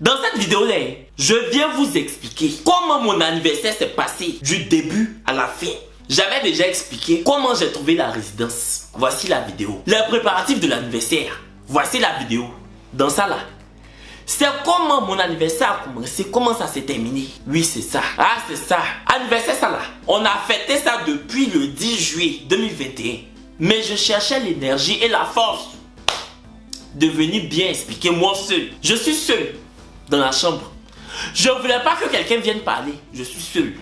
Dans cette vidéo-là, je viens vous expliquer comment mon anniversaire s'est passé du début à la fin. J'avais déjà expliqué comment j'ai trouvé la résidence. Voici la vidéo. Les préparatifs de l'anniversaire. Voici la vidéo. Dans ça là. C'est comment mon anniversaire a commencé, comment ça s'est terminé. Oui, c'est ça. Ah, c'est ça. Anniversaire, ça là. On a fêté ça depuis le 10 juillet 2021. Mais je cherchais l'énergie et la force de venir bien expliquer moi seul. Je suis seul dans la chambre. Je ne voulais pas que quelqu'un vienne parler. Je suis seul.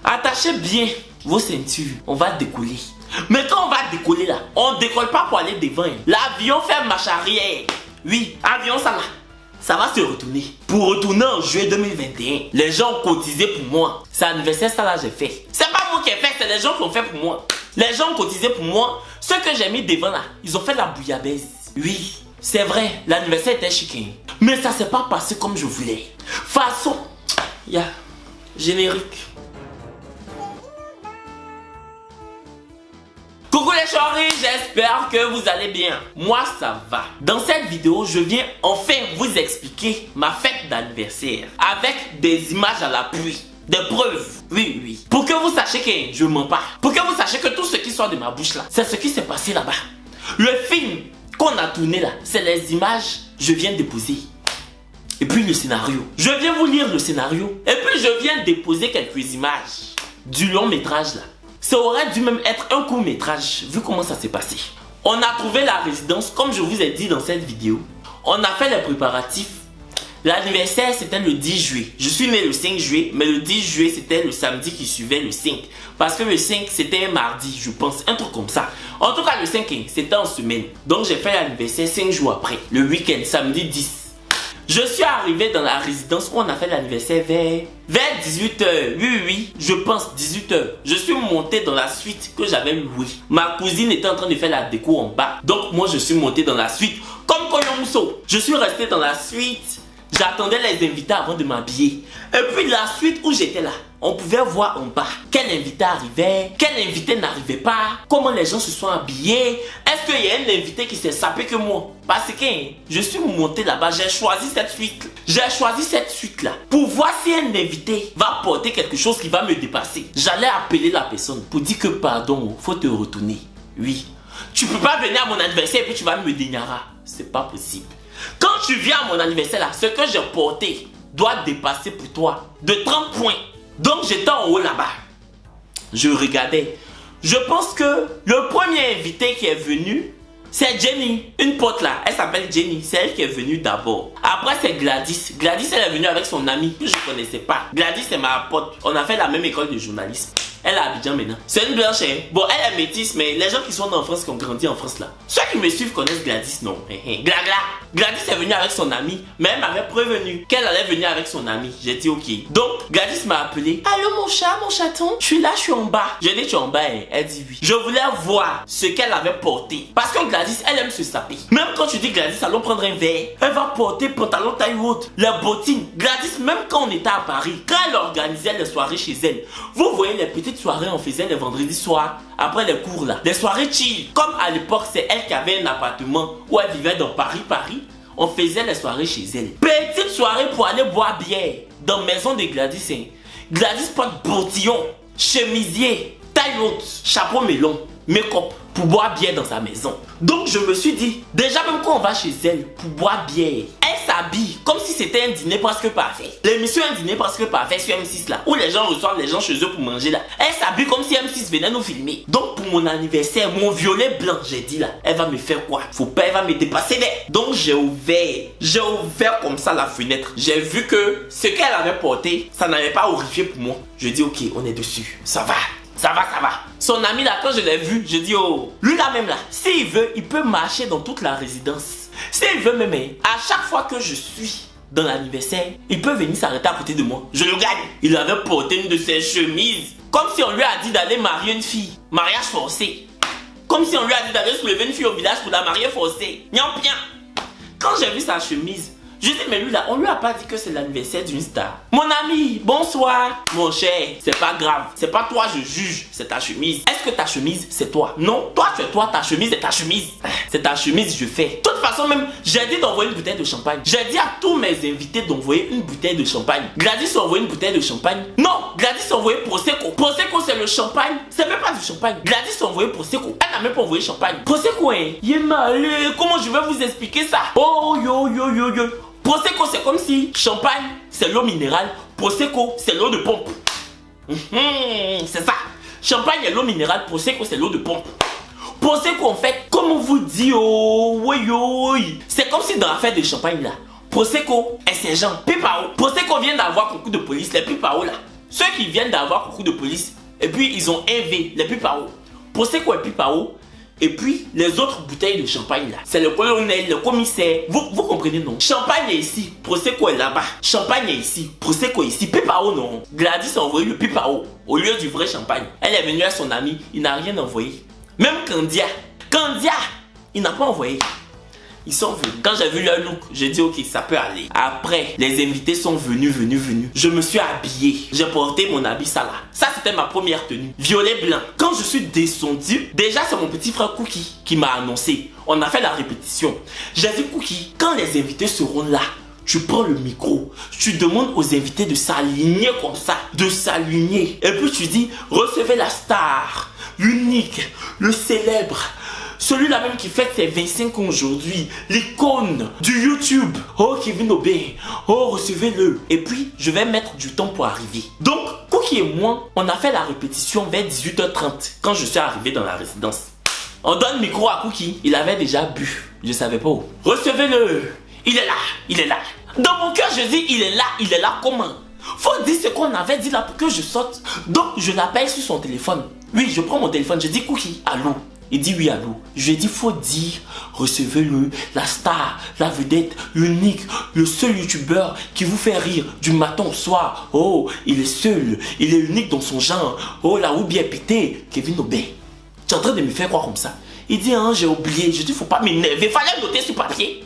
Attachez bien vos ceintures. On va décoller. Mais quand on va décoller là, on ne décolle pas pour aller devant. L'avion fait marche arrière. Oui, avion ça là. Ça va se retourner. Pour retourner en juillet 2021, les gens ont cotisé pour moi. C'est l'anniversaire ça là j'ai fait. C'est pas moi qui ai fait, c'est les gens qui ont fait pour moi. Les gens ont cotisé pour moi. Ceux que j'ai mis devant là, ils ont fait la bouillabaisse. Oui, c'est vrai, l'anniversaire était chic. Mais ça s'est pas passé comme je voulais. Façon, générique. Coucou les choris, j'espère que vous allez bien. Moi ça va. Dans cette vidéo, je viens enfin vous expliquer ma fête d'anniversaire avec des images à l'appui, des preuves. Oui. Pour que vous sachiez que je mens pas. Pour que vous sachiez que tout ce qui sort de ma bouche là, c'est ce qui s'est passé là-bas. Le film qu'on a tourné là, c'est les images que je viens déposer. Et puis le scénario. Je viens vous lire le scénario. Et puis je viens déposer quelques images du long métrage là. Ça aurait dû même être un court métrage, vu comment ça s'est passé. On a trouvé la résidence, comme je vous ai dit dans cette vidéo. On a fait les préparatifs. L'anniversaire, c'était le 10 juillet. Je suis né le 5 juillet, mais le 10 juillet, c'était le samedi qui suivait le 5. Parce que le 5, c'était un mardi, je pense, un truc comme ça. En tout cas, le 5, c'était en semaine. Donc, j'ai fait l'anniversaire 5 jours après, le week-end, samedi 10. Je suis arrivé dans la résidence où on a fait l'anniversaire vers 18h. Oui, je pense 18h. Je suis monté dans la suite que j'avais louée. Ma cousine était en train de faire la déco en bas. Donc moi je suis monté dans la suite comme Koyomso. Je suis resté dans la suite. J'attendais les invités avant de m'habiller. Et puis la suite où j'étais là, on pouvait voir en bas quel invité arrivait, quel invité n'arrivait pas, comment les gens se sont habillés. Est-ce qu'il y a un invité qui s'est sapé que moi? Parce que je suis monté là-bas, j'ai choisi cette suite. J'ai choisi cette suite là pour voir si un invité va porter quelque chose qui va me dépasser. J'allais appeler la personne pour dire que pardon, faut te retourner. Oui, tu peux pas venir à mon anniversaire et puis tu vas me dégnara. C'est pas possible. Quand tu viens à mon anniversaire là, ce que j'ai porté doit dépasser pour toi de 30 points. Donc j'étais en haut là-bas. Je regardais. Je pense que le premier invité qui est venu, c'est Jenny. Une pote là, elle s'appelle Jenny. C'est elle qui est venue d'abord. Après c'est Gladys. Gladys elle est venue avec son amie que je ne connaissais pas. Gladys c'est ma pote. On a fait la même école de journalisme. Elle est à Abidjan maintenant. C'est une blanche. Bon, elle est métisse, mais les gens qui sont en France, qui ont grandi en France là, ceux qui me suivent connaissent Gladys, non? Gladys est venue avec son amie, mais elle m'avait prévenu qu'elle allait venir avec son amie. J'ai dit ok. Donc, Gladys m'a appelé. Allô mon chat, mon chaton? Je suis là, je suis en bas. J'ai dit tu es en bas, elle dit oui. Je voulais voir ce qu'elle avait porté. Parce que Gladys, elle aime se saper. Même quand tu dis Gladys, allons prendre un verre, elle va porter pantalon taille haute, les bottines. Gladys, même quand on était à Paris, quand elle organisait les soirées chez elle, vous voyez les petites soirées on faisait les vendredis soirs après les cours là, des soirées chill. Comme à l'époque c'est elle qui avait un appartement où elle vivait dans Paris, on faisait les soirées chez elle. Petite soirée pour aller boire bière dans maison de Gladys. Gladys porte bottillon, chemisier, taille haute, chapeau melon, make-up pour boire bière dans sa maison. Donc je me suis dit, déjà même quand on va chez elle pour boire bière, elle s'habille comme si c'était un dîner presque parfait. L'émission Un dîner presque parfait sur M6 là, où les gens reçoivent les gens chez eux pour manger là. Elle s'habille comme si M6 venait nous filmer. Donc pour mon anniversaire, mon violet blanc, j'ai dit là, elle va me faire quoi? Faut pas, elle va me dépasser là. Donc j'ai ouvert comme ça la fenêtre. J'ai vu que ce qu'elle avait porté, ça n'avait pas horrifié pour moi. Je dis ok, on est dessus, ça va. Son ami là, quand je l'ai vu, je dis oh, lui là même là, s'il veut, il peut marcher dans toute la résidence. S'il veut même, à chaque fois que je suis dans l'anniversaire, il peut venir s'arrêter à côté de moi. Je le gagne. Il avait porté une de ses chemises. Comme si on lui a dit d'aller marier une fille. Mariage forcé. Comme si on lui a dit d'aller soulever une fille au village pour la marier forcée. Niam bien. Quand j'ai vu sa chemise, je dis mais lui là, on lui a pas dit que c'est l'anniversaire d'une star. Mon ami, bonsoir. Mon cher, c'est pas grave. C'est pas toi je juge, c'est ta chemise. Est-ce que ta chemise c'est toi? Non, toi tu es toi, ta chemise est ta chemise. C'est ta chemise je fais. De toute façon même, j'ai dit d'envoyer une bouteille de champagne. J'ai dit à tous mes invités d'envoyer une bouteille de champagne. Gladys a envoyé une bouteille de champagne. Non, Gladys a envoyé Prosecco. Prosecco c'est le champagne. C'est même pas du champagne. Gladys a envoyé Prosecco. Elle n'a même pas envoyé champagne. Prosecco, hein. Comment je vais vous expliquer ça? Oh yo. Prosecco c'est comme si champagne c'est l'eau minérale. Prosecco c'est l'eau de pompe. C'est ça. Champagne est l'eau minérale. Prosecco c'est l'eau de pompe. Prosecco en fait, comme on vous dit, c'est comme si dans l'affaire de champagne là, Prosecco est Saint-Jean, Pipao. Prosecco vient d'avoir concours de police, les Pipao là. Ceux qui viennent d'avoir concours de police, et puis ils ont élevé les Pipao. Prosecco est Pipao, et puis les autres bouteilles de champagne là, c'est le colonel, le commissaire. Vous comprenez non? Champagne est ici, Prosecco est là-bas. Champagne est ici, Prosecco est ici, Pipao non. Gladys a envoyé le Pipao au lieu du vrai champagne. Elle est venue à son ami, il n'a rien envoyé. Même Candia, il n'a pas envoyé. Ils sont venus. Quand j'ai vu leur look, j'ai dit ok, ça peut aller. Après, les invités sont venus. Je me suis habillé. J'ai porté mon habit Salah. Ça, c'était ma première tenue. Violet blanc. Quand je suis descendu, déjà c'est mon petit frère Cookie qui m'a annoncé. On a fait la répétition. J'ai dit Cookie, quand les invités seront là, tu prends le micro, tu demandes aux invités de s'aligner comme ça, de s'aligner. Et puis tu dis, recevez la star, l'unique, le célèbre, celui-là même qui fête ses 25 ans aujourd'hui, l'icône du YouTube. Oh, Kevin Obey, oh, recevez-le. Et puis, je vais mettre du temps pour arriver. Donc, Cookie et moi, on a fait la répétition vers 18h30 quand je suis arrivé dans la résidence. On donne le micro à Cookie, il avait déjà bu, je savais pas où. Recevez-le. Il est là. Dans mon cœur, je dis, il est là comment? Faut dire ce qu'on avait dit là pour que je sorte. Donc, je l'appelle sur son téléphone. Oui, je prends mon téléphone, je dis, Cookie, allô? Il dit oui, allô. Je lui ai dit, faut dire, recevez-le, la star, la vedette, l'unique, le seul youtubeur qui vous fait rire du matin au soir. Oh, il est seul, il est unique dans son genre. Oh, la ou bien pété, Kevin Obey. Tu es en train de me faire croire comme ça. Il dit, hein, j'ai oublié. Je dis, faut pas m'énerver. Fallait noter sur papier.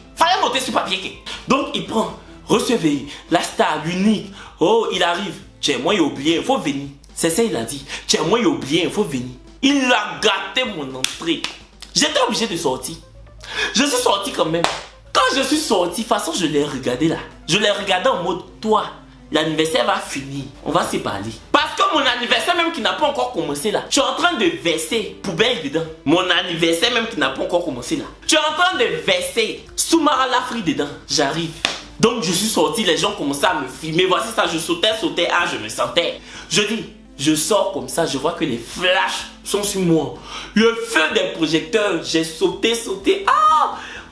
Donc, il prend, recevez, la star, l'unique. Oh, il arrive. Tiens, moi, il a oublié, il faut venir. C'est ça, il a dit. Tiens, moi, il a oublié, il faut venir. Il a gâté mon entrée. J'étais obligé de sortir. Je suis sorti quand même. Quand je suis sorti, de toute façon, je l'ai regardé là. Je l'ai regardé en mode, toi, l'anniversaire va finir. On va se parler. Parce que mon anniversaire même qui n'a pas encore commencé là, tu es en train de verser poubelle dedans. Mon anniversaire même qui n'a pas encore commencé là, tu es en train de verser Soumara Lafri dedans. J'arrive. Donc je suis sorti, les gens commençaient à me filmer. Voici ça, je sautais, ah je me sentais. Je dis, je sors comme ça, je vois que les flashs sont sur moi. Le feu des projecteurs, j'ai sauté.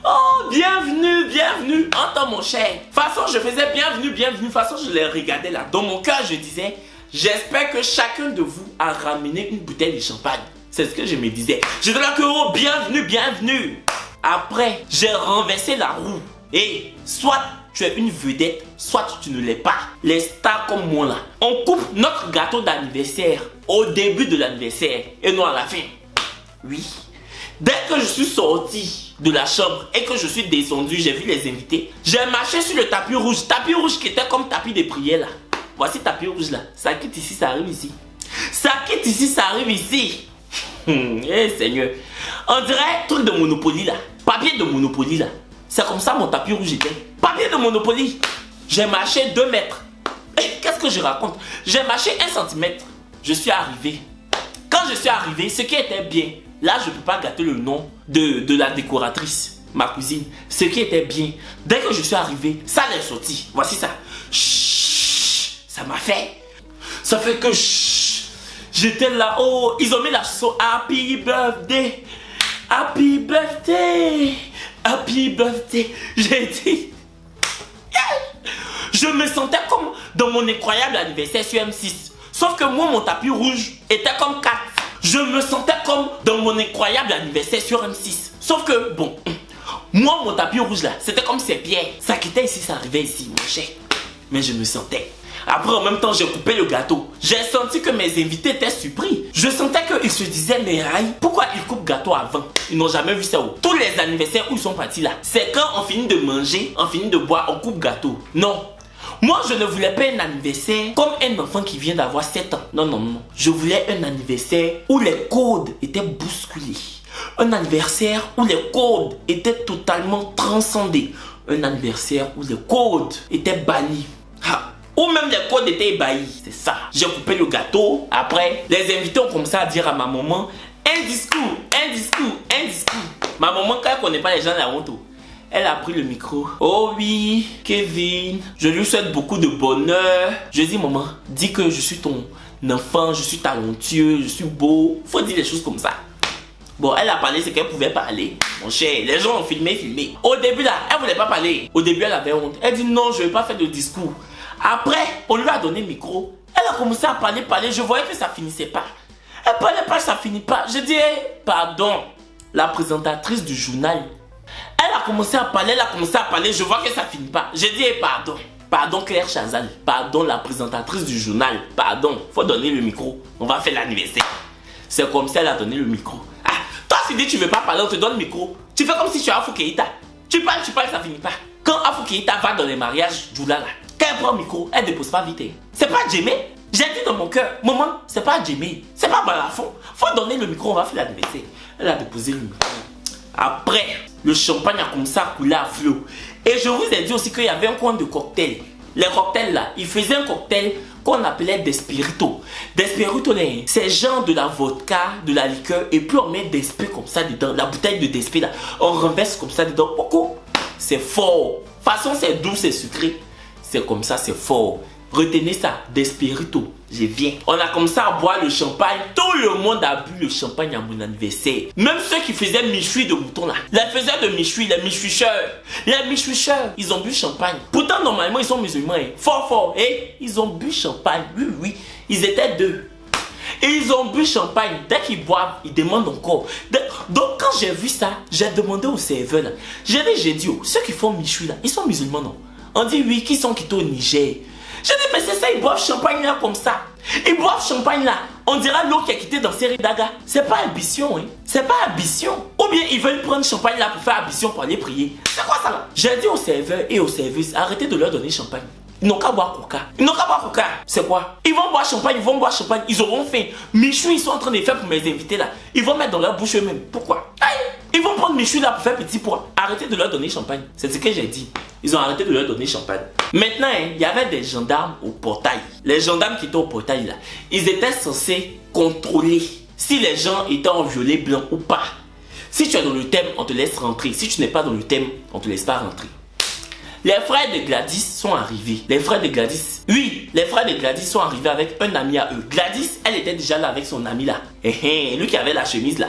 Oh, bienvenue. Entends mon cher. De toute façon, je faisais bienvenue. De toute façon, je les regardais là. Dans mon cœur, je disais, j'espère que chacun de vous a ramené une bouteille de champagne. C'est ce que je me disais. J'étais là que, oh, bienvenue. Après, j'ai renversé la roue. Et soit tu es une vedette, soit tu ne l'es pas. Les stars comme moi là, on coupe notre gâteau d'anniversaire au début de l'anniversaire et non à la fin. Oui. Dès que je suis sorti de la chambre et que je suis descendu, j'ai vu les invités. J'ai marché sur le tapis rouge qui était comme tapis de prière là. Voici tapis rouge là. Ça quitte ici, ça arrive ici. Ça quitte ici, ça arrive ici. Eh Seigneur. On dirait truc de Monopoly là. Papier de Monopoly là. C'est comme ça mon tapis rouge était. Papier de Monopoly. J'ai marché 2 mètres. Qu'est-ce que je raconte? J'ai marché 1 centimètre. Je suis arrivé. Quand je suis arrivé, ce qui était bien, là je ne peux pas gâter le nom de la décoratrice, ma cousine. Ce qui était bien, dès que je suis arrivé, ça l'est sorti. Voici ça. Chut, ça m'a fait. Ça fait que j'étais là. Oh, ils ont mis la chanson Happy Birthday. Happy Birthday. Happy Birthday. J'ai dit. Je me sentais comme dans mon incroyable anniversaire sur M6. Sauf que moi, mon tapis rouge était comme 4. Je me sentais comme dans mon incroyable anniversaire sur M6. Sauf que, bon, moi, mon tapis rouge là, c'était comme ces pierres. Ça quittait ici, ça arrivait ici, mon cher. Mais je me sentais. Après, en même temps, j'ai coupé le gâteau. J'ai senti que mes invités étaient surpris. Je sentais qu'ils se disaient, mais aïe, pourquoi ils coupent gâteau avant? Ils n'ont jamais vu ça où? Tous les anniversaires où ils sont partis là, c'est quand on finit de manger, on finit de boire, on coupe gâteau. Non. Moi, je ne voulais pas un anniversaire comme un enfant qui vient d'avoir 7 ans. Non. Je voulais un anniversaire où les codes étaient bousculés. Un anniversaire où les codes étaient totalement transcendés. Un anniversaire où les codes étaient bannis. Ou même les codes étaient ébahis. C'est ça. J'ai coupé le gâteau. Après, les invités ont commencé à dire à ma maman, un discours, un discours, un discours. Ma maman, quand elle ne connaît pas les gens, la honte. Elle a pris le micro. Oh oui, Kevin, je lui souhaite beaucoup de bonheur. Je dis, maman, dis que je suis ton enfant, je suis talentueux, je suis beau. Faut dire des choses comme ça. Bon, elle a parlé ce qu'elle pouvait parler. Mon cher, les gens ont filmé. Au début là, elle voulait pas parler. Au début, elle avait honte. Elle dit non, je vais pas faire de discours. Après, on lui a donné le micro. Elle a commencé à parler. Je voyais que ça finissait pas. Elle parlait pas, ça finit pas. Je dis, pardon. La présentatrice du journal, elle a commencé à parler, je vois que ça finit pas. J'ai dit, pardon. Pardon Claire Chazal. Pardon la présentatrice du journal. Pardon, faut donner le micro. On va faire l'anniversaire. C'est comme ça elle a donné le micro. Toi, tu dis tu veux pas parler, on te donne le micro. Tu fais comme si tu es Afou Keïta. Tu parles, ça finit pas. Quand Afou Keïta va dans les mariages, Djoulala, quand elle prend le micro, elle dépose pas vite. C'est pas Djemé. J'ai dit dans mon cœur, maman, c'est pas Djemé. C'est pas Balafon. Faut donner le micro, on va faire l'anniversaire. Elle a déposé le micro. Après, le champagne a commencé à couler à flot. Et je vous ai dit aussi qu'il y avait un coin de cocktail. Les cocktails là, ils faisaient un cocktail qu'on appelait Despirito. Despirito, c'est genre de la vodka, de la liqueur, et puis on met Despi comme ça dedans. La bouteille de Despi là, on renverse comme ça dedans. Pourquoi? C'est fort. De toute façon, c'est doux, c'est sucré. C'est comme ça, c'est fort. Retenez ça, Despirito. Je viens. On a commencé à boire le champagne. Tout le monde a bu le champagne à mon anniversaire. Même ceux qui faisaient michoui de mouton là. Les faisaient de michoui, les michouicheurs. Les michouicheurs, ils ont bu champagne. Pourtant, normalement, ils sont musulmans. Fort. Et ils ont bu champagne. Oui. Ils étaient deux. Et ils ont bu champagne. Dès qu'ils boivent, ils demandent encore. Donc, quand j'ai vu ça, j'ai demandé au serveur là. J'ai dit, ceux qui font michoui là, ils sont musulmans, non? On dit oui, qui sont quittés au Niger. J'ai dit, mais c'est ça, ils boivent champagne là comme ça. Ils boivent champagne là. On dira l'eau qui est quittée dans Seridaga. C'est pas ambition, hein. C'est pas ambition. Ou bien ils veulent prendre champagne là pour faire ambition pour aller prier. C'est quoi ça là? J'ai dit aux serveurs et aux services, arrêtez de leur donner champagne. Ils n'ont qu'à boire coca. C'est quoi? Ils vont boire champagne, ils auront faim. Michou, ils sont en train de faire pour mes invités là. Ils vont mettre dans leur bouche eux-mêmes. Pourquoi? Ils vont prendre Michou là pour faire petit pois. Arrêtez de leur donner champagne. C'est ce que j'ai dit. Ils ont arrêté de leur donner champagne. Maintenant, il y avait des gendarmes au portail. Les gendarmes qui étaient au portail là, ils étaient censés contrôler si les gens étaient en violet blanc ou pas. Si tu es dans le thème, on te laisse rentrer. Si tu n'es pas dans le thème, on te laisse pas rentrer. Les frères de Gladys sont arrivés. Les frères de Gladys sont arrivés avec un ami à eux. Gladys, elle était déjà là avec son ami là. Lui qui avait la chemise là.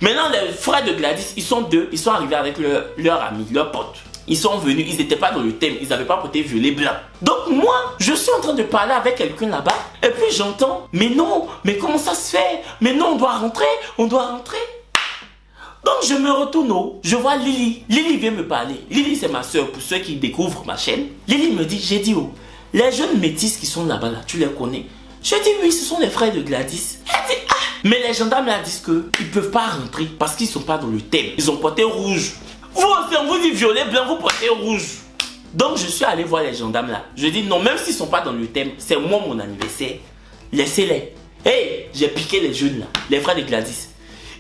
Maintenant, les frères de Gladys, ils sont deux. Ils sont arrivés avec leur ami, leur pote. Ils sont venus, ils n'étaient pas dans le thème. Ils n'avaient pas porté violet blanc. Donc moi, je suis en train de parler avec quelqu'un là-bas. Et puis j'entends, mais non, mais comment ça se fait? Mais non, on doit rentrer. Donc je me retourne, je vois Lily. Lily vient me parler. Lily, c'est ma soeur, pour ceux qui découvrent ma chaîne. Lily me dit, j'ai dit, les jeunes métis qui sont là-bas, là, tu les connais? Je dis, oui, ce sont les frères de Gladys. Elle dit, mais les gendarmes là disent qu'ils ne peuvent pas rentrer parce qu'ils ne sont pas dans le thème. Ils ont porté rouge. Vous aussi, on vous dit violet, blanc, vous portez rouge. Donc je suis allé voir les gendarmes là. Je dis, non, même s'ils ne sont pas dans le thème, c'est moi mon anniversaire. Laissez-les. Hey, j'ai piqué les jeunes là, les frères de Gladys.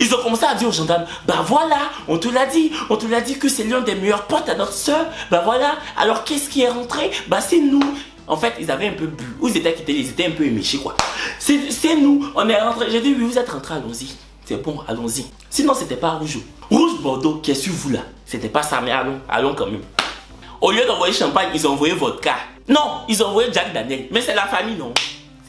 Ils ont commencé à dire aux gendarmes, bah voilà, on te l'a dit que c'est l'un des meilleurs potes à notre soeur. Bah voilà, alors qu'est-ce qui est rentré? Bah c'est nous. En fait, ils avaient un peu bu. Ou ils étaient un peu éméchés quoi. C'est nous, on est rentré. J'ai dit, oui, vous êtes rentrés, allons-y. C'est bon, allons-y. Sinon, c'était pas rouge. Rouge Bordeaux qui est sur vous là. C'était pas ça, mais allons quand même. Au lieu d'envoyer champagne, ils ont envoyé vodka. Non, ils ont envoyé Jack Daniel. Mais c'est la famille, non.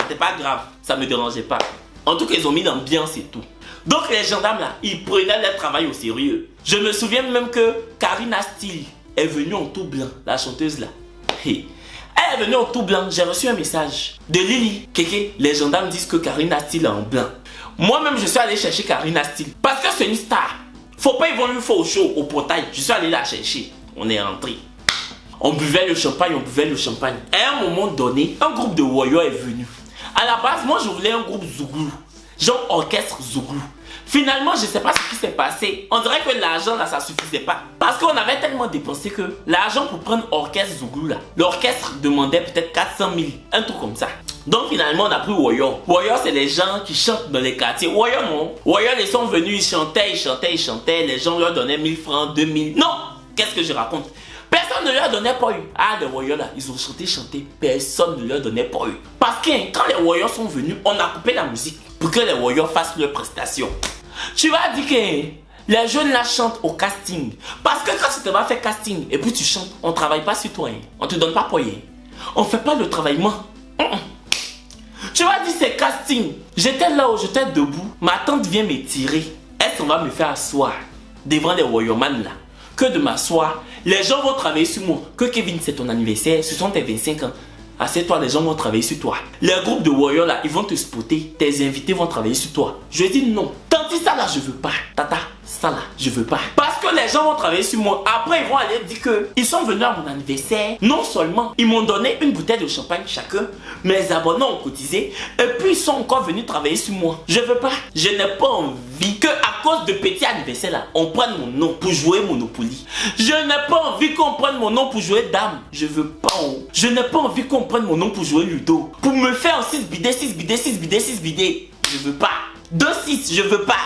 C'était pas grave, ça me dérangeait pas. En tout cas, ils ont mis l'ambiance et tout. Donc les gendarmes là, ils prenaient leur travail au sérieux. Je me souviens même que Karina Steele est venue en tout blanc, la chanteuse là. Hey. Elle est venue en tout blanc, j'ai reçu un message de Lily. Kéké, les gendarmes disent que Karina Steele est en blanc. Moi-même, je suis allé chercher Karina Steele parce que c'est une star. Faut pas, ils vont lui faire au show, au portail. Je suis allé la chercher. On est rentré. On buvait le champagne. À un moment donné, un groupe de warriors est venu. À la base, moi, je voulais un groupe Zouglou. Genre orchestre Zouglou. Finalement, je sais pas ce qui s'est passé. On dirait que l'argent là, ça suffisait pas. Parce qu'on avait tellement dépensé que l'argent pour prendre Orchestre Zouglou là, l'orchestre demandait peut-être 400 000, un truc comme ça. Donc finalement, on a pris Warrior. Warrior, c'est les gens qui chantent dans les quartiers. Warrior, non. Warrior, ils sont venus, ils chantaient. Les gens leur donnaient 1000 francs, 2000. Non! Qu'est-ce que je raconte? Personne ne leur donnait pas eu. Ah, les Warriors là, ils ont chanté. Personne ne leur donnait pas eu. Parce que quand les Warriors sont venus, on a coupé la musique pour que les Warriors fassent leurs prestations. Tu vas dire que les jeunes là chantent au casting. Parce que quand tu te vas faire casting et puis tu chantes, on ne travaille pas sur toi. On ne te donne pas poyer. On ne fait pas le travaillement. Tu vas dire c'est casting. J'étais là où j'étais debout. Ma tante vient me tirer. Elle s'en va me faire asseoir devant les Warriorman là. Que de m'asseoir. Les gens vont travailler sur moi. Que Kevin, c'est ton anniversaire. Ce sont tes 25 ans. Assieds-toi, les gens vont travailler sur toi. Les groupes de Warriors là, ils vont te spotter. Tes invités vont travailler sur toi. Je dis non. Tandis ça là, je veux pas. Tata, ça là, je veux pas. Parce que les gens vont travailler sur moi. Après, ils vont aller dire que ils sont venus à mon anniversaire. Non seulement, ils m'ont donné une bouteille de champagne chacun. Mes abonnés ont cotisé. Et puis, ils sont encore venus travailler sur moi. Je veux pas. Je n'ai pas envie que à cause de petits anniversaires là, on prenne mon nom pour jouer Monopoly. Je n'ai pas envie qu'on prenne mon nom pour jouer Dame. Je veux pas. Je n'ai pas envie qu'on prenne mon nom pour jouer Ludo. Pour me faire 6 bidets. Je veux pas. 2-6, je veux pas.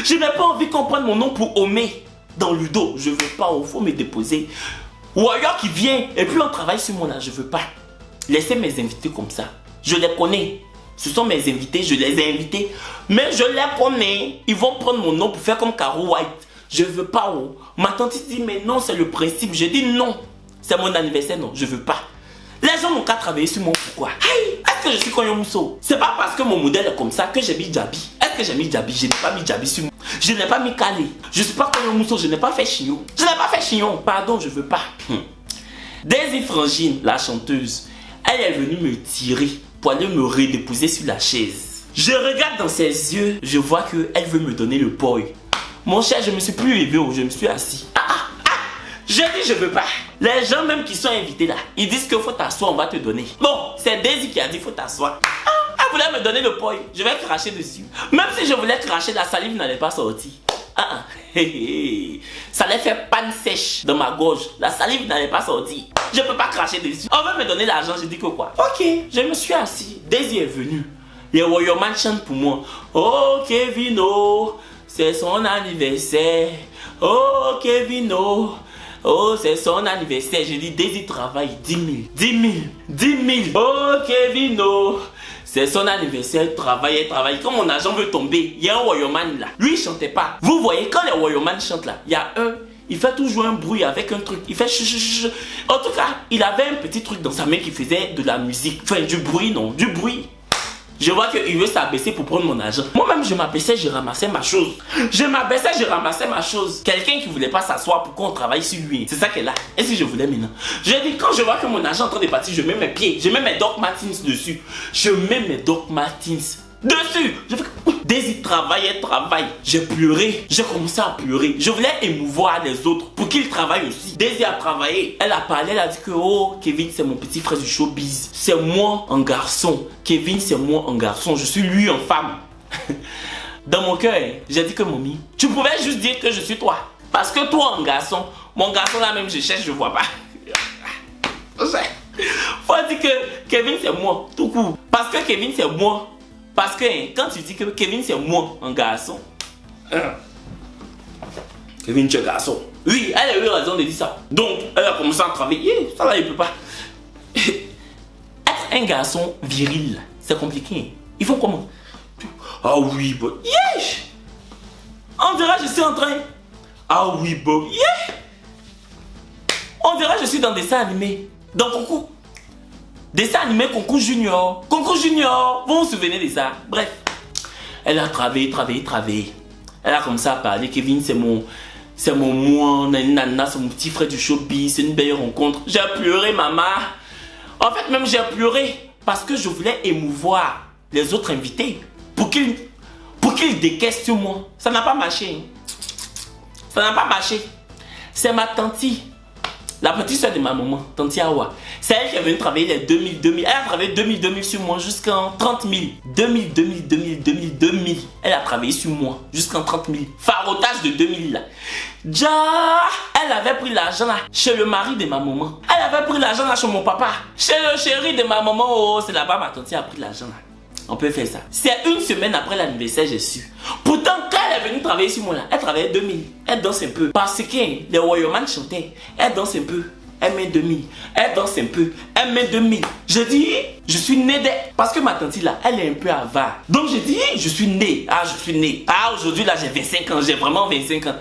Je n'ai pas envie qu'on prenne mon nom pour Omé dans Ludo. Je veux pas. Il faut me déposer. Ou ailleurs qui vient et puis on travaille sur moi là. Je veux pas. Laissez mes invités comme ça. Je les connais. Ce sont mes invités, je les ai invités. Mais je les connais. Ils vont prendre mon nom pour faire comme Caro White. Je veux pas. Oh. Ma tante dit mais non, c'est le principe. Je dis non. C'est mon anniversaire, non, je veux pas. Les gens n'ont qu'à travailler sur moi, pourquoi? Hey, est-ce que je suis Koyo Mousso? C'est pas parce que mon modèle est comme ça que j'ai mis Djabi. Est-ce que j'ai mis Djabi? Je n'ai pas mis Djabi sur moi. Je n'ai pas mis Kale. Je suis pas Koyo Mousso, je n'ai pas fait chignon. Je n'ai pas fait chignon. Pardon, je veux pas. Daisy Frangine, la chanteuse, elle est venue me tirer pour aller me redéposer sur la chaise. Je regarde dans ses yeux, je vois qu'elle veut me donner le poil. Mon cher, je me suis plus levé, je me suis assis. Je dis je veux pas. Les gens même qui sont invités là, ils disent qu'il faut t'asseoir, on va te donner. Bon, c'est Daisy qui a dit faut t'asseoir. Elle voulait me donner le poil, je vais cracher dessus. Même si je voulais cracher, la salive n'allait pas sortir. Ça allait faire panne sèche dans ma gorge. La salive n'allait pas sortir. Je peux pas cracher dessus. On veut me donner l'argent, je dis que quoi? Ok, je me suis assis. Daisy est venue. Les Warriorman chantent pour moi. Oh Kevino, c'est son anniversaire. Oh Kevino. Oh, c'est son anniversaire. J'ai dit, Daisy travaille 10 000. Oh, Kevino. C'est son anniversaire, travaille. Quand mon agent veut tomber, il y a un Warriorman là. Lui, il chantait pas. Vous voyez, quand les Warriorman chantent là, il y a il fait toujours un bruit avec un truc. Il fait chuchuchu. En tout cas, il avait un petit truc dans sa main qui faisait de la musique. Enfin, du bruit, non, du bruit. Je vois qu'il veut s'abaisser pour prendre mon argent. Moi-même, je m'abaissais, je ramassais ma chose. Quelqu'un qui voulait pas s'asseoir pour qu'on travaille sur lui. C'est ça qu'elle a. Et si je voulais maintenant? Je dis, quand je vois que mon argent est en train de partir, je mets mes pieds. Je mets mes Doc Martens dessus. Je fais Daisy travaille. J'ai pleuré. J'ai commencé à pleurer. Je voulais émouvoir les autres pour qu'ils travaillent aussi. Daisy a travaillé. Elle a parlé, elle a dit que oh, Kevin, c'est mon petit frère du showbiz. C'est moi en garçon. Kevin, c'est moi en garçon. Je suis lui en femme. Dans mon cœur, j'ai dit que mommy, tu pouvais juste dire que je suis toi. Parce que toi en garçon, mon garçon là même je cherche, je vois pas. Faut dire que Kevin c'est moi, tout court. Parce que Kevin c'est moi. Parce que quand tu dis que Kevin c'est moi en garçon. Kevin tu es garçon. Oui, elle a eu raison de dire ça. Donc, elle a commencé à travailler. Ça là, il peut pas. Être un garçon viril, c'est compliqué. Il faut comment? Ah oui, Bob. Yeah! On dirait que je suis en train. Ah oui, Bob. Yeah! On dirait que je suis dans des dessins animés. Dans concours. Dessin animé Concours Junior. Concours Junior. Vous vous souvenez de ça? Bref. Elle a travaillé. Elle a commencé à parler. Kevin, c'est mon moi, nana, c'est mon petit frère du showbiz. C'est une belle rencontre. J'ai pleuré, maman. En fait, même j'ai pleuré parce que je voulais émouvoir les autres invités pour qu'ils décaissent sur moi. Ça n'a pas marché. C'est ma tante. La petite soeur de ma maman, Tanti Awa. C'est elle qui est venue travailler les 2000. Elle a travaillé 2000 sur moi jusqu'en 30 000. 2000. Elle a travaillé sur moi jusqu'en 30 000. Farotage de 2000 là. Déjà, elle avait pris l'argent là chez le mari de ma maman. Elle avait pris l'argent là chez mon papa. Chez le chéri de ma maman. Oh, c'est là-bas ma tante a pris l'argent là. On peut faire ça. C'est une semaine après l'anniversaire, j'ai su. Pourtant, quand elle est venue travailler sur moi là, elle travaillait 2000. Elle danse un peu. Parce que les Royauman chantaient. Elle danse un peu. Elle met 2000. Elle danse un peu. Elle met 2000. Je dis, je suis née parce que ma tante là, elle est un peu avare. Donc je dis, je suis née. Ah, je suis née. Ah, aujourd'hui là, j'ai 25 ans. J'ai vraiment 25 ans.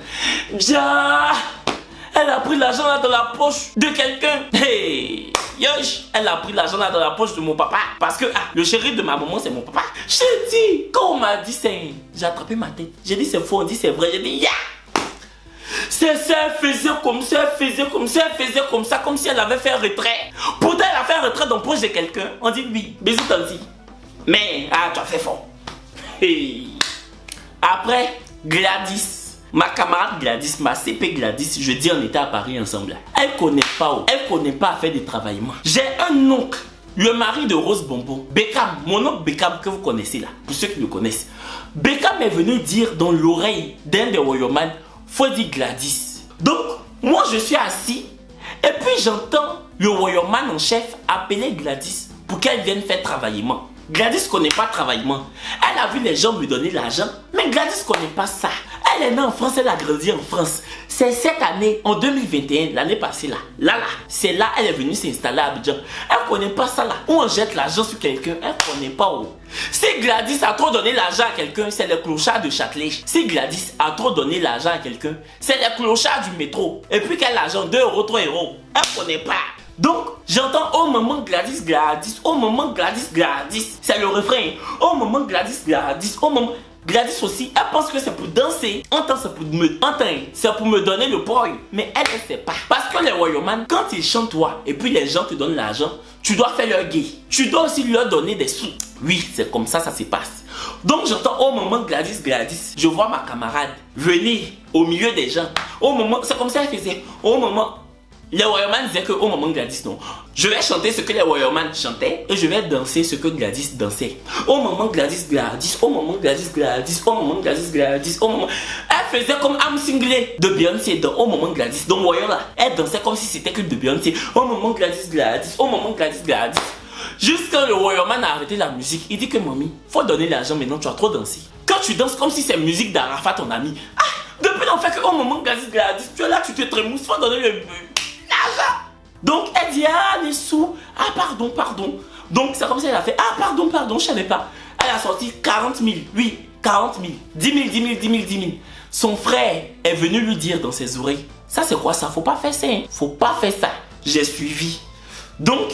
Elle a pris l'argent là dans la poche de quelqu'un. Hey, yosh, elle a pris l'argent là dans la poche de mon papa. Parce que le chéri de ma maman, c'est mon papa. J'ai dit, quand on m'a dit c'est... J'ai attrapé ma tête. J'ai dit c'est faux, on dit c'est vrai. J'ai dit, yeah. C'est ça, elle faisait comme ça, elle faisait comme ça, elle faisait comme ça, comme si elle avait fait un retrait. Pourtant, elle a fait un retrait dans la poche de quelqu'un. On dit oui, bisous tanti. Mais, tu as fait fort. Hey. Après, Gladys. Ma camarade Gladys, ma CP Gladys, je dis on était à Paris ensemble. Elle connaît pas, elle connaît pas à faire des travaillements. J'ai un oncle, le mari de Rose Bombo, Beckham, mon oncle Beckham que vous connaissez là, pour ceux qui le connaissent. Beckham est venu dire dans l'oreille d'un des Royauman, faut dire Gladys. Donc, moi je suis assis et puis j'entends le Royauman en chef appeler Gladys pour qu'elle vienne faire travaillement. Gladys connaît pas travaillement. Elle a vu les gens lui donner l'argent, mais Gladys connaît pas ça. Elle est née en France, elle a grandi en France. C'est cette année, en 2021, l'année passée là, c'est là, elle est venue s'installer à Abidjan. Elle connaît pas ça là. Où on jette l'argent sur quelqu'un, elle connaît pas où. Si Gladys a trop donné l'argent à quelqu'un, c'est les clochards de Châtelet. Si Gladys a trop donné l'argent à quelqu'un, c'est les clochards du métro. Et puis quel argent, 2 euros, 3 euros. Elle connaît pas. Donc, j'entends oh maman Gladys, Gladys, oh maman Gladys, Gladys. C'est le refrain. Oh maman Gladys, Gladys, oh maman. Gladys aussi, elle pense que c'est pour danser. Entends, c'est pour me donner le poil. Mais elle ne sait pas. Parce que les Royauman, quand ils chantent toi, et puis les gens te donnent l'argent, tu dois faire leur gay. Tu dois aussi leur donner des sous. Oui, c'est comme ça se passe. Donc j'entends oh maman Gladys, Gladys. Je vois ma camarade venir au milieu des gens. Oh maman, c'est comme ça elle faisait. Oh maman. Les Royauman disaient que oh maman Gladys non. Je vais chanter ce que les Royauman chantaient et je vais danser ce que Gladys dansait. Oh maman Gladys, Gladys, oh maman Gladys, Gladys, oh maman Gladys, Gladys, oh maman. Elle faisait comme I'm Singlé de Beyoncé dans oh maman Gladys. Donc voyons là, elle dansait comme si c'était que de Beyoncé. Oh maman Gladys, Gladys, oh maman Gladys, Gladys. Jusqu'à le Royauman a arrêté la musique, il dit que mamie, faut donner l'argent maintenant, tu as trop dansé. Quand tu danses comme si c'est musique d'Arafat ton ami. Depuis l'on fait que oh maman Gladys, Gladys, tu es là, tu te trémousses, faut donner l'argent. Donc elle dit les sous, pardon. Donc c'est comme ça elle a fait pardon, je savais pas. Elle a sorti 40 000, oui, 40 000, 10 000. Son frère est venu lui dire dans ses oreilles, ça c'est quoi ça, faut pas faire ça, faut pas faire ça. J'ai suivi. Donc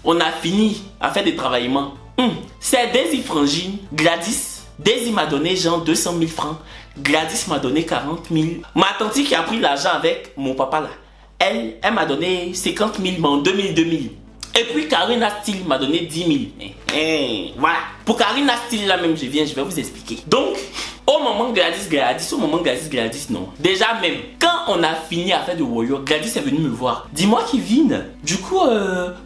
on a fini à faire des travaillements. C'est Daisy Frangine, Gladys. Daisy m'a donné genre 200 000 francs. Gladys m'a donné 40 000. Ma tante qui a pris l'argent avec mon papa là. Elle m'a donné 50 000, mais en 2000. Et puis Karina Steele m'a donné 10 000. Voilà. Pour Karina Steele là même, je vais vous expliquer. Donc, au moment Gladys, non. Déjà même, quand on a fini à faire de Woyo, Gladys est venue me voir. Dis-moi Kevin, du coup,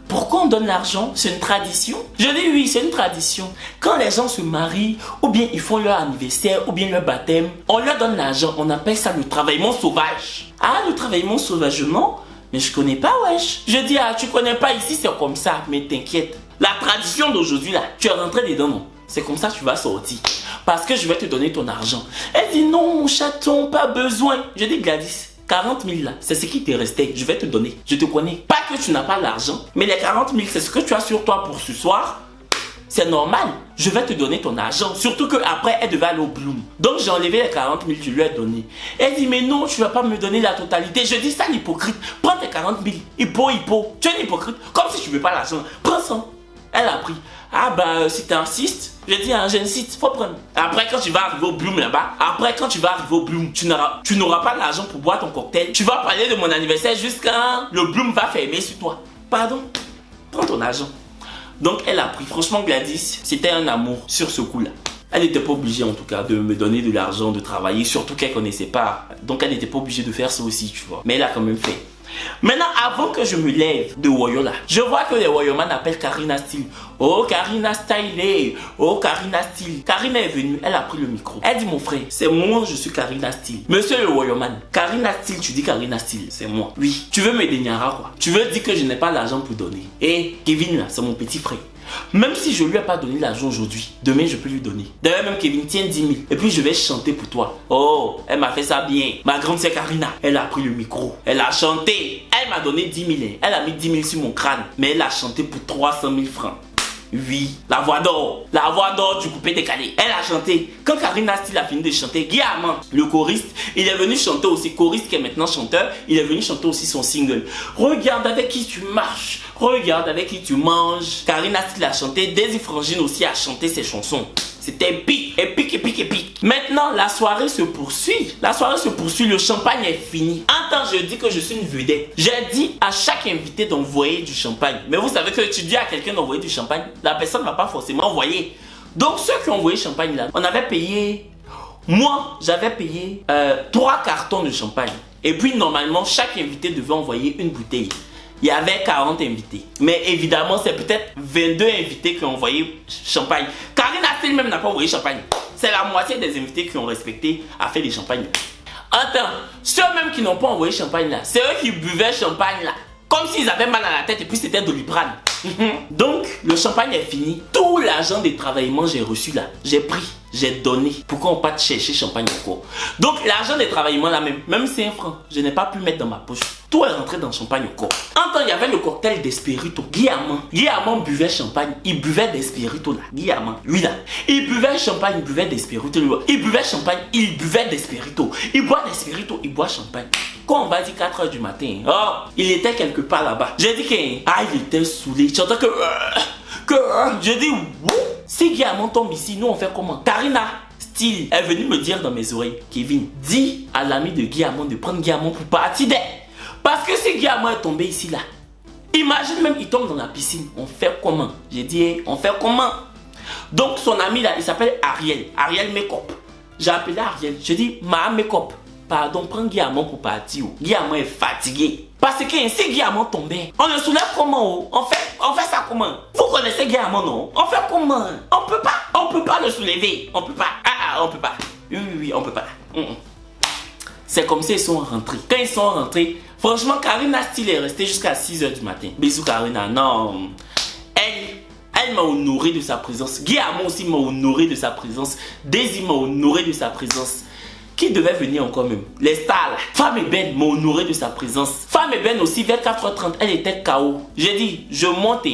pourquoi on donne l'argent? C'est une tradition? Je dis oui, c'est une tradition. Quand les gens se marient, ou bien ils font leur anniversaire, ou bien leur baptême, on leur donne l'argent. On appelle ça le travaillement sauvage. Ah, le travaillement sauvage, non? Mais je connais pas, wesh. Je dis, tu connais pas ici, c'est comme ça, mais t'inquiète. La tradition d'aujourd'hui, là, tu es rentré dedans, non? C'est comme ça que tu vas sortir. Parce que je vais te donner ton argent. Elle dit, non, mon chaton, pas besoin. Je dis, Gladys, 40 000 là, c'est ce qui t'est resté. Je vais te donner. Je te connais. Pas que tu n'as pas l'argent, mais les 40 000, c'est ce que tu as sur toi pour ce soir. C'est normal, je vais te donner ton argent. Surtout qu'après, elle devait aller au Bloom. Donc j'ai enlevé les 40 000, je lui ai donné. Elle dit, mais non, tu ne vas pas me donner la totalité. Je dis, ça l'hypocrite. Prends tes 40 000. Hippo. Tu es un hypocrite. Comme si tu ne veux pas l'argent. Prends ça. Elle a pris. Si tu insistes, je dis, j'insiste, faut prendre. Après, quand tu vas arriver au Bloom là-bas, tu n'auras pas l'argent pour boire ton cocktail. Tu vas parler de mon anniversaire jusqu'à le Bloom va fermer sur toi. Pardon. Prends ton argent. Donc elle a pris. Franchement Gladys, c'était un amour sur ce coup-là. Elle n'était pas obligée en tout cas de me donner de l'argent, de travailler, surtout qu'elle ne connaissait pas. Donc elle n'était pas obligée de faire ça aussi, tu vois. Mais elle a quand même fait. Maintenant, avant que je me lève de Woyola, je vois que les Woyoman appellent Karina Style. Oh, Karina Style. Oh, Karina Style. Karina est venue, elle a pris le micro. Elle dit, mon frère, c'est moi, je suis Karina Style. Monsieur le Woyoman, Karina Style, tu dis Karina Style, c'est moi. Oui, tu veux me déniara quoi? Tu veux dire que je n'ai pas l'argent pour donner. Et Kevin là, c'est mon petit frère. Même si je lui ai pas donné l'argent aujourd'hui, demain je peux lui donner. D'ailleurs même Kevin, tiens 10 000 et puis je vais chanter pour toi. Oh, elle m'a fait ça bien. Ma grande sœur Karina, elle a pris le micro, elle a chanté. Elle m'a donné 10 000, elle a mis 10 000 sur mon crâne. Mais elle a chanté pour 300 000 francs. Oui, la voix d'or du coupé décalé. Elle a chanté. Quand Karina Style a fini de chanter, Guy Amand, le choriste, il est venu chanter aussi. Choriste qui est maintenant chanteur, il est venu chanter aussi son single. Regarde avec qui tu marches, regarde avec qui tu manges. Karina Style a chanté, Daisy Frangine aussi a chanté ses chansons. C'était épique, épique, épique, épique. Maintenant, la soirée se poursuit. La soirée se poursuit, le champagne est fini. Un temps, je dis que je suis une vedette. J'ai dit à chaque invité d'envoyer du champagne. Mais vous savez que tu dis à quelqu'un d'envoyer du champagne, la personne ne va pas forcément envoyer. Donc, ceux qui ont envoyé champagne là, on avait payé... Moi, j'avais payé 3 cartons de champagne. Et puis, normalement, chaque invité devait envoyer une bouteille. Il y avait 40 invités. Mais évidemment, c'est peut-être 22 invités qui ont envoyé champagne. Karina Style même n'a pas envoyé champagne. C'est la moitié des invités qui ont respecté à faire des champagnes. Attends, ceux même qui n'ont pas envoyé champagne là, c'est eux qui buvaient champagne là. Comme s'ils avaient mal à la tête et puis c'était Doliprane. Donc, le champagne est fini. Tout l'argent des travaillements j'ai reçu là, j'ai pris, j'ai donné. Pourquoi on pas chercher champagne encore? Donc, l'argent des travaillements là même 5 francs, je n'ai pas pu mettre dans ma poche. Tout est rentré dans le champagne encore. En temps, il y avait le cocktail d'Espirito. Guy Amand buvait champagne, il buvait d'Espirito là. Guy Amand, lui là. Il buvait champagne, il buvait d'Espirito. Il buvait champagne, il buvait d'Espirito. Il boit d'Espirito, il boit champagne. Quand on va dire 4 h du matin, oh, il était quelque part là-bas. J'ai dit qu'il était saoulé. J'entends que je dis, si Guy Amand tombe ici, nous on fait comment? Karina Style est venue me dire dans mes oreilles, Kevin, dis à l'ami de Guy Amand de prendre Guy Amand pour partir d'elle. Parce que si Guy Amand est tombé ici là, imagine même il tombe dans la piscine, on fait comment? J'ai dit, on fait comment? Donc son ami là, il s'appelle Ariel Makeup. J'ai appelé Ariel, j'ai dit, ma Makeup, pardon, prends Guy Amand pour partir. Guy Amand est fatigué. Parce que si Guy Amand tombait, on le soulève comment? On fait ça comment? Vous connaissez Guy Amand, non? On fait comment? On peut pas le soulever. On peut pas. On peut pas. Oui, on peut pas. C'est comme ça ils sont rentrés. Quand ils sont rentrés, franchement, Karina Style est restée jusqu'à 6 h du matin. Bisous Karina, non. Elle m'a honoré de sa présence. Guy Amand aussi m'a honoré de sa présence. Daisy m'a honoré de sa présence. Qui devait venir encore même? Les stars là. Femme Eben m'a honoré de sa présence. Femme Eben aussi, vers 4 h 30, elle était KO. J'ai dit, je monte.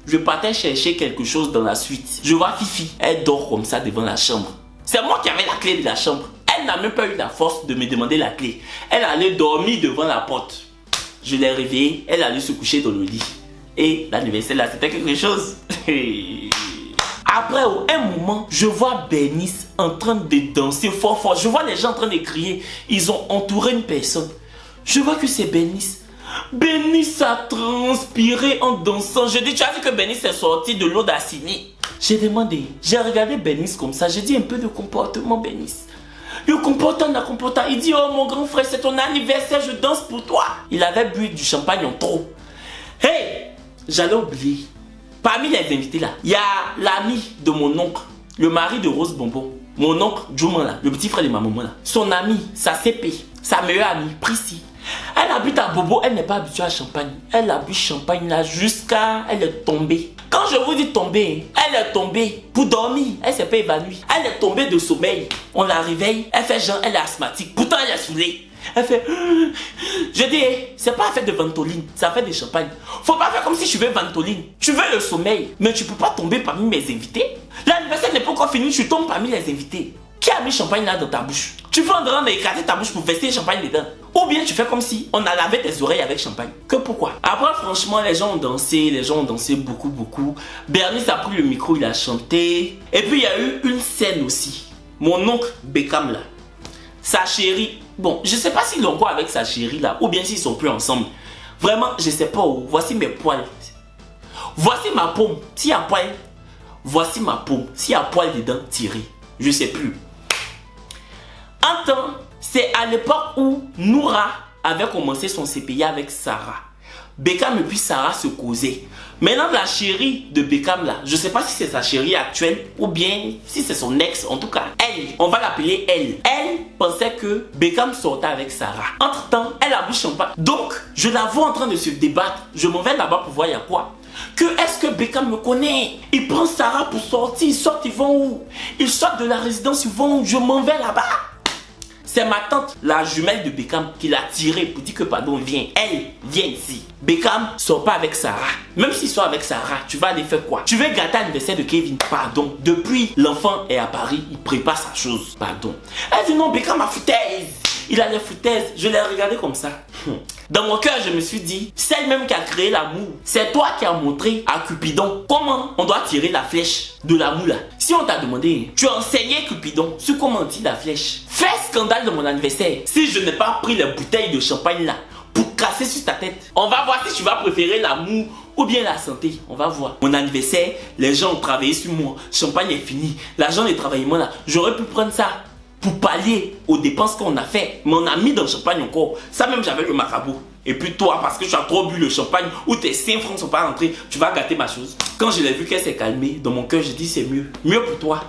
Je partais chercher quelque chose dans la suite. Je vois Fifi, elle dort comme ça devant la chambre. C'est moi qui avais la clé de la chambre. Elle n'a même pas eu la force de me demander la clé. Elle allait dormir devant la porte. Je l'ai réveillée, elle allait se coucher dans le lit. Et l'anniversaire là, c'était quelque chose. Après, au un moment, je vois Bernice en train de danser fort. Je vois les gens en train de crier. Ils ont entouré une personne. Je vois que c'est Bernice. Bernice a transpiré en dansant. Je dis, tu as vu que Bernice est sortie de l'eau d'Assini? J'ai demandé, j'ai regardé Bernice comme ça. J'ai dit un peu de comportement, Bernice. Le comportant. Il dit, oh mon grand frère, c'est ton anniversaire, je danse pour toi. Il avait bu du champagne en trop. Hey, j'allais oublier. Parmi les invités là, il y a l'ami de mon oncle, le mari de Rose Bonbon. Mon oncle Djouman là, le petit frère de ma maman là. Son ami, sa CP, sa meilleure amie, Prissy. Elle habite à Bobo, elle n'est pas habituée à champagne. Elle a bu champagne là jusqu'à... Elle est tombée. Quand je vous dis tomber, elle est tombée pour dormir. Elle s'est pas évanouie. Elle est tombée de sommeil. On la réveille, elle fait genre, elle est asthmatique. Pourtant elle est saoulée. Elle fait... Je dis, c'est pas fait de ventoline, ça fait de champagne. Faut pas faire comme si je veux ventoline. Tu veux le sommeil, mais tu peux pas tomber parmi mes invités. L'anniversaire n'est pas encore fini, tu tombes parmi les invités. Qui a mis champagne là dans ta bouche? Tu veux en train d'écraser ta bouche pour verser le champagne dedans. Ou bien tu fais comme si on a lavé tes oreilles avec champagne. Que pourquoi? Après franchement les gens ont dansé beaucoup. Bernice a pris le micro, il a chanté. Et puis il y a eu une scène aussi. Mon oncle Beckham là, sa chérie. Bon, je sais pas s'ils ont quoi avec sa chérie là, ou bien s'ils sont plus ensemble. Vraiment, je sais pas où. Voici mes poils. Voici ma paume. S'il y a poil, voici ma paume. S'il y a poil dedans, tiré. Je sais plus. Un temps, c'est à l'époque où Noura avait commencé son CPI avec Sarah. Beckham et puis Sarah se causaient. Maintenant, la chérie de Beckham là, je sais pas si c'est sa chérie actuelle ou bien si c'est son ex, en tout cas, elle, on va l'appeler elle. Elle pensait que Beckham sortait avec Sarah. Entre temps, elle a bu champagne. Donc, je la vois en train de se débattre. Je m'en vais là-bas pour voir il y a quoi. Que est-ce que Beckham me connaît? Il prend Sarah pour sortir. Ils sortent, ils vont où? Ils sortent de la résidence, ils vont où? Je m'en vais là-bas. C'est ma tante, la jumelle de Beckham, qui l'a tiré pour dire que pardon, viens. Elle, viens ici. Beckham sort pas avec Sarah. Même s'il sort avec Sarah, tu vas aller faire quoi? Tu veux gâter l'anniversaire de Kevin? Pardon. Depuis, l'enfant est à Paris, il prépare sa chose. Pardon. Elle dit non, Beckham a foutaise. Il a les foutaises. Je l'ai regardé comme ça. Dans mon cœur, je me suis dit, celle-même qui a créé l'amour, c'est toi qui as montré à Cupidon comment on doit tirer la flèche de l'amour là. Si on t'a demandé, tu as enseigné Cupidon sur comment tirer la flèche. Fais scandale de mon anniversaire si je n'ai pas pris les bouteilles de champagne là pour casser sur ta tête. On va voir si tu vas préférer l'amour ou bien la santé. On va voir. Mon anniversaire, les gens ont travaillé sur moi. Champagne est fini. L'argent des travaillements là, j'aurais pu prendre ça pour pallier aux dépenses qu'on a fait. Mais on a mis dans le champagne encore. Ça même j'avais le marabout. Et puis toi, parce que tu as trop bu le champagne ou tes 5 francs ne sont pas rentrés, tu vas gâter ma chose. Quand je l'ai vu qu'elle s'est calmée, dans mon cœur, j'ai dit c'est mieux. Mieux pour toi.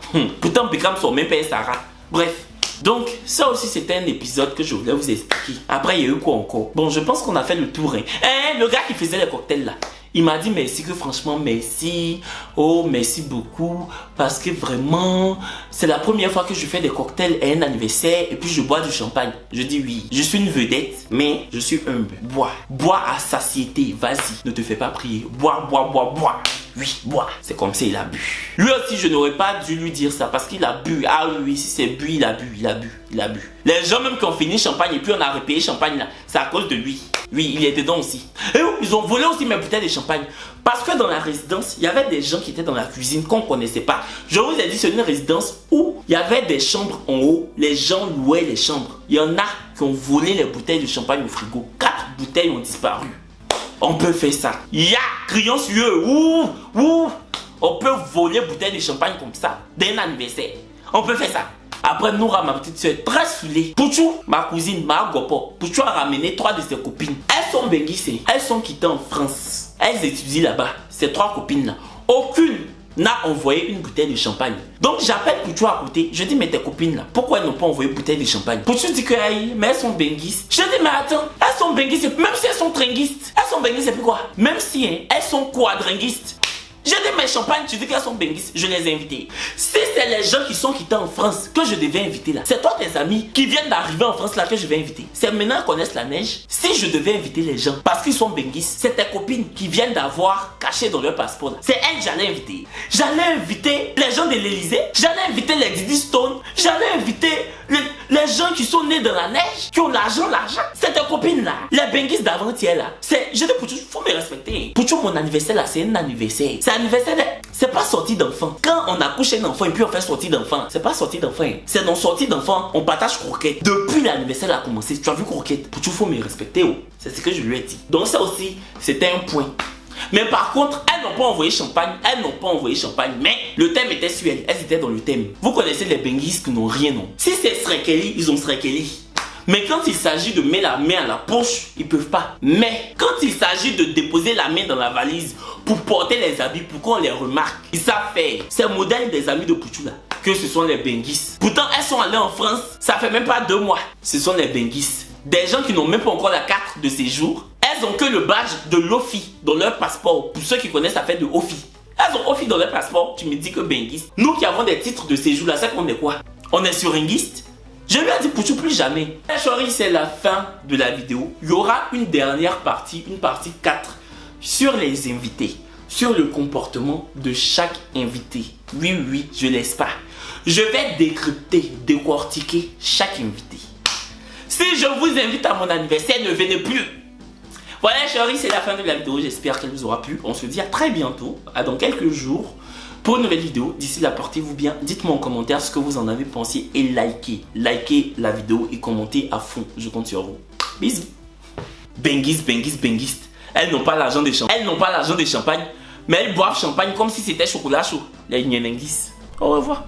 Pourtant, Beckham sort même pas Sarah. Bref. Donc, ça aussi c'était un épisode que je voulais vous expliquer. Après, il y a eu quoi encore? Bon, je pense qu'on a fait le tour. Le gars qui faisait les cocktails là, il m'a dit merci, que franchement merci. Oh, merci beaucoup. Parce que vraiment, c'est la première fois que je fais des cocktails à un anniversaire et puis je bois du champagne. Je dis oui, je suis une vedette, mais je suis humble. Bois. Bois à satiété, vas-y. Ne te fais pas prier. Bois, bois, bois, bois. Oui, bois. C'est comme ça, il a bu. Lui aussi, je n'aurais pas dû lui dire ça parce qu'il a bu. Ah oui, si c'est bu, il a bu, il a bu, il a bu. Les gens même qui ont fini champagne et puis on a repayé champagne là, c'est à cause de lui. Oui, il est dedans aussi. Et ils ont volé aussi mes bouteilles de champagne. Parce que dans la résidence, il y avait des gens qui étaient dans la cuisine qu'on ne connaissait pas. Je vous ai dit, c'est une résidence où il y avait des chambres en haut. Les gens louaient les chambres. Il y en a qui ont volé les bouteilles de champagne au frigo. 4 bouteilles ont disparu. On peut faire ça. Ya, crions sur eux. Ouh. On peut voler bouteilles de champagne comme ça d'un anniversaire. On peut faire ça. Après, Noura, ma petite soeur, très saoulée. Pouchou, ma cousine, ma gopo. Pouchou a ramené 3 de ses copines. Elles sont benguissées. Elles sont quittées en France. Elles étudient là-bas. Ces 3 copines-là. Aucune n'a envoyé une bouteille de champagne. Donc, j'appelle Pouchou à côté. Je dis, mais tes copines là, pourquoi elles n'ont pas envoyé une bouteille de champagne? Pouchou dit que, mais elles sont benguistes. Je dis, mais attends, elles sont benguistes. Même si elles sont tringuistes. Elles sont benguistes, c'est plus quoi? Même si elles sont quadringuistes. J'ai dit mes champagnes, tu dis qu'elles sont benguistes, je les ai invitées. Si c'est les gens qui sont quittés en France que je devais inviter là, c'est toi tes amis qui viennent d'arriver en France là que je vais inviter. C'est maintenant qu'ils connaissent la neige. Si je devais inviter les gens parce qu'ils sont benguistes, c'est tes copines qui viennent d'avoir caché dans leur passeport là. C'est elles que j'allais inviter. J'allais inviter les gens de l'Elysée, j'allais inviter les Diddy Stone, j'allais inviter les gens qui sont nés dans la neige, qui ont l'argent. C'est tes copines là. Les benguistes d'avant-hier là. Je dis Pouchou, faut me respecter. Pouchou, mon anniversaire là, c'est un anniversaire. Anniversaire, c'est pas sortie d'enfant. Quand on accouche un enfant et puis on fait sortie d'enfant, c'est pas sortie d'enfant. C'est dans sortie d'enfant, on partage croquette. Depuis l'anniversaire a commencé, tu as vu croquette. Pouchou, faut me respecter. Oh. C'est ce que je lui ai dit. Donc ça aussi, c'était un point. Mais par contre, elles n'ont pas envoyé champagne. Mais le thème était sur elles. Elles étaient dans le thème. Vous connaissez les benguistes qui n'ont rien, non? Si c'est Srekeli, ils ont Srekeli. Mais quand il s'agit de mettre la main à la poche, ils peuvent pas. Mais quand il s'agit de déposer la main dans la valise pour porter les habits, pour qu'on les remarque, ils savent faire. C'est le modèle des amis de Pouchou là, que ce sont les benguistes. Pourtant, elles sont allées en France, ça fait même pas 2 mois. Ce sont les benguistes. Des gens qui n'ont même pas encore la carte de séjour. Elles ont que le badge de l'OFI dans leur passeport. Pour ceux qui connaissent la fête de OFI. Elles ont OFI dans leur passeport. Tu me dis que benguistes. Nous qui avons des titres de séjour là, c'est qu'on est quoi? On est sur ringuiste. Je lui ai dit Pouchou, plus jamais. Chérie, c'est la fin de la vidéo. Il y aura une dernière partie, une partie 4 sur les invités, sur le comportement de chaque invité. Oui, je laisse pas. Je vais décrypter, décortiquer chaque invité. Si je vous invite à mon anniversaire, ne venez plus. Voilà chérie, c'est la fin de la vidéo. J'espère qu'elle vous aura plu. On se dit à très bientôt, à dans quelques jours, pour une nouvelle vidéo. D'ici là, portez-vous bien. Dites-moi en commentaire ce que vous en avez pensé et likez la vidéo et commentez à fond. Je compte sur vous. Bisous. Benguistes. Elles n'ont pas l'argent des champagnes. Mais elles boivent champagne comme si c'était chocolat chaud. Les Nyenenguis. Au revoir.